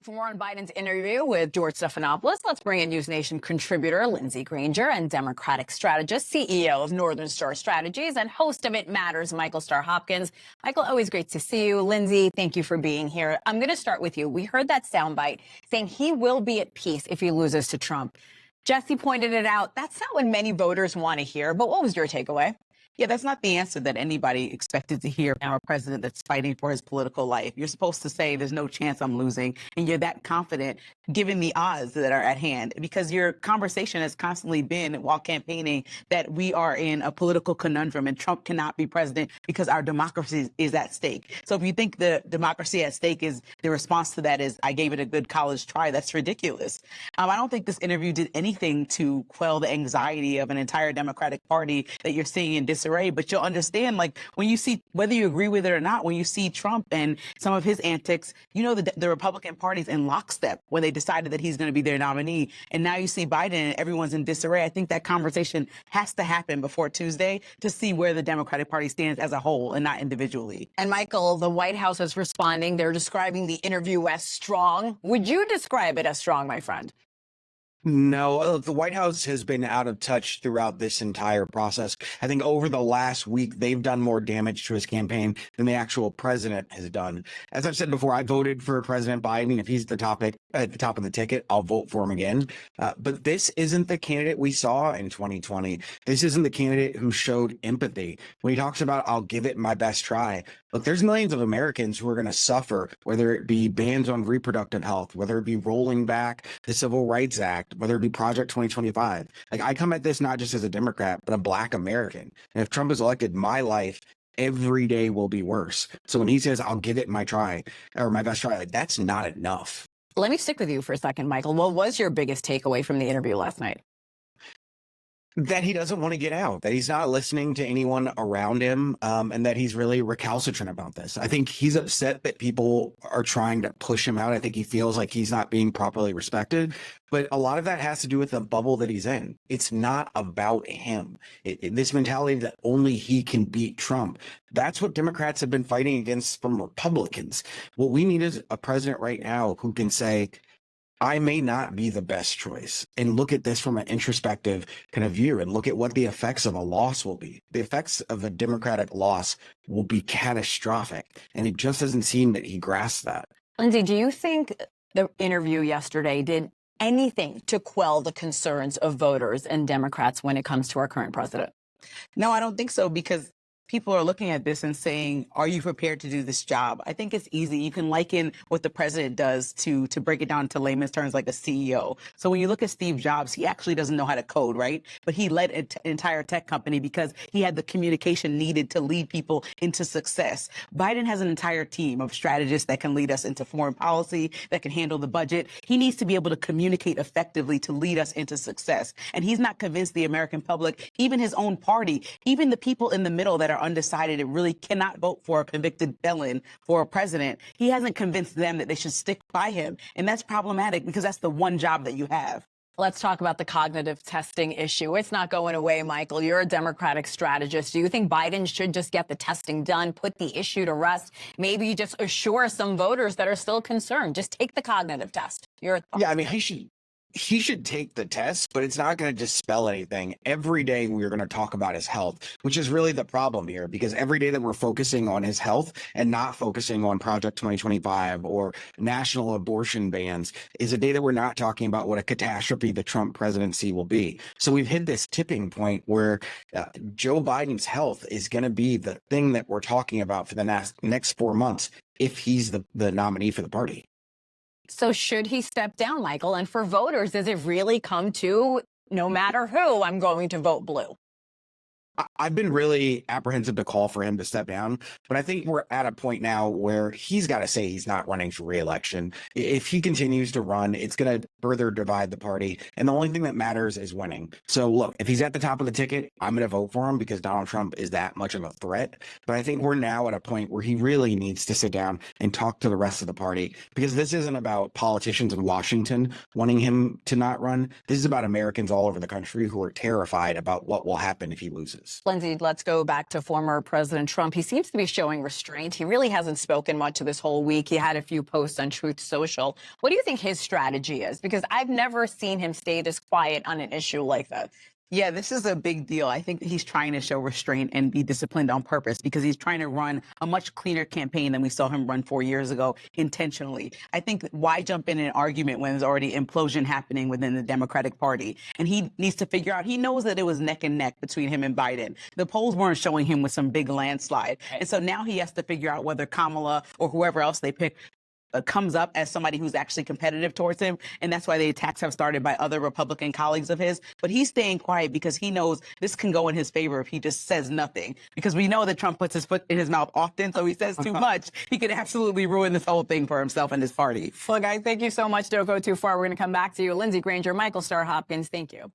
For more on Biden's interview with George Stephanopoulos, let's bring in News Nation contributor Lindsey Granger and Democratic strategist, CEO of Northern Star Strategies, and host of It Matters, Michael Starr Hopkins. Michael, always great to see you. Lindsey, thank you for being here. I'm going to start with you. We heard that soundbite saying he will be at peace if he loses to Trump. Jesse pointed it out. That's not what many voters want to hear. But what was your takeaway? Yeah, that's not the answer that anybody expected to hear from a president that's fighting for his political life. You're supposed to say there's no chance I'm losing, and you're that confident given the odds that are at hand, because your conversation has constantly been while campaigning that we are in a political conundrum and Trump cannot be president because our democracy is at stake. So if you think the democracy at stake is the response to that is I gave it a good college try, that's ridiculous. I don't think this interview did anything to quell the anxiety of an entire Democratic Party that you're seeing in disarray. But you'll understand, like, when you see, whether you agree with it or not, when you see Trump and some of his antics, you know, the Republican Party's in lockstep when they decided that he's going to be their nominee. And now you see Biden and everyone's in disarray. I think that conversation has to happen before Tuesday to see where the Democratic Party stands as a whole and not individually. And Michael, the White House is responding. They're describing the interview as strong. Would you describe it as strong, my friend? No, the White House has been out of touch throughout this entire process. I think over the last week, they've done more damage to his campaign than the actual president has done. As I've said before, I voted for President Biden. If he's at the top of the ticket, I'll vote for him again. But this isn't the candidate we saw in 2020. This isn't the candidate who showed empathy. When he talks about, I'll give it my best try. Look, there's millions of Americans who are going to suffer, whether it be bans on reproductive health, whether it be rolling back the Civil Rights Act, whether it be Project 2025. Like, I come at this not just as a Democrat, but a Black American. And if Trump is elected, my life every day will be worse. So when he says, I'll give it my try or my best try, like, that's not enough. Let me stick with you for a second, Michael. What was your biggest takeaway from the interview last night? That he doesn't want to get out, that he's not listening to anyone around him, and that he's really recalcitrant about this. I think he's upset that people are trying to push him out. I think he feels like he's not being properly respected. But a lot of that has to do with the bubble that he's in. It's not about him. This mentality that only he can beat Trump. That's what Democrats have been fighting against from Republicans. What we need is a president right now who can say, I may not be the best choice, and look at this from an introspective kind of view and look at what the effects of a loss will be. The effects of a Democratic loss will be catastrophic. And it just doesn't seem that he grasps that. Lindsey, do you think the interview yesterday did anything to quell the concerns of voters and Democrats when it comes to our current president? No, I don't think so, because people are looking at this and saying, are you prepared to do this job? I think it's easy. You can liken what the president does to break it down to layman's terms like a CEO. So when you look at Steve Jobs, he actually doesn't know how to code, right? But he led an entire tech company because he had the communication needed to lead people into success. Biden has an entire team of strategists that can lead us into foreign policy, that can handle the budget. He needs to be able to communicate effectively to lead us into success. And he's not convinced the American public, even his own party, even the people in the middle that are undecided and really cannot vote for a convicted felon for a president. He hasn't convinced them that they should stick by him. And that's problematic because that's the one job that you have. Let's talk about the cognitive testing issue. It's not going away, Michael. You're a Democratic strategist. Do you think Biden should just get the testing done, put the issue to rest, maybe just assure some voters that are still concerned? Just take the cognitive test. Your thoughts? Yeah, I mean, he should take the test, but it's not going to dispel anything. Every day we're going to talk about his health, which is really the problem here, because every day that we're focusing on his health and not focusing on Project 2025 or national abortion bans is a day that we're not talking about what a catastrophe the Trump presidency will be. So we've hit this tipping point where Joe Biden's health is going to be the thing that we're talking about for the next 4 months if he's the nominee for the party. So should he step down, Michael? And for voters, does it really come to, no matter who, I'm going to vote blue? I've been really apprehensive to call for him to step down, but I think we're at a point now where he's got to say he's not running for re-election. If he continues to run, it's going to further divide the party. And the only thing that matters is winning. So look, if he's at the top of the ticket, I'm going to vote for him because Donald Trump is that much of a threat. But I think we're now at a point where he really needs to sit down and talk to the rest of the party, because this isn't about politicians in Washington wanting him to not run. This is about Americans all over the country who are terrified about what will happen if he loses. is. Lindsay, let's go back to former President Trump. He seems to be showing restraint. He really hasn't spoken much this whole week. He had a few posts on Truth Social. What do you think his strategy is? Because I've never seen him stay this quiet on an issue like that. Yeah, this is a big deal. I think he's trying to show restraint and be disciplined on purpose because he's trying to run a much cleaner campaign than we saw him run 4 years ago intentionally. I think why jump in an argument when there's already implosion happening within the Democratic Party? And he needs to figure out, he knows that it was neck and neck between him and Biden. The polls weren't showing him with some big landslide. And so now he has to figure out whether Kamala or whoever else they pick comes up as somebody who's actually competitive towards him. And that's why the attacks have started by other Republican colleagues of his. But he's staying quiet because he knows this can go in his favor if he just says nothing. Because we know that Trump puts his foot in his mouth often. So he says too much. He could absolutely ruin this whole thing for himself and his party. Well, guys, thank you so much. Don't go too far. We're going to come back to you. Lindsey Granger, Michael Starr Hopkins, thank you.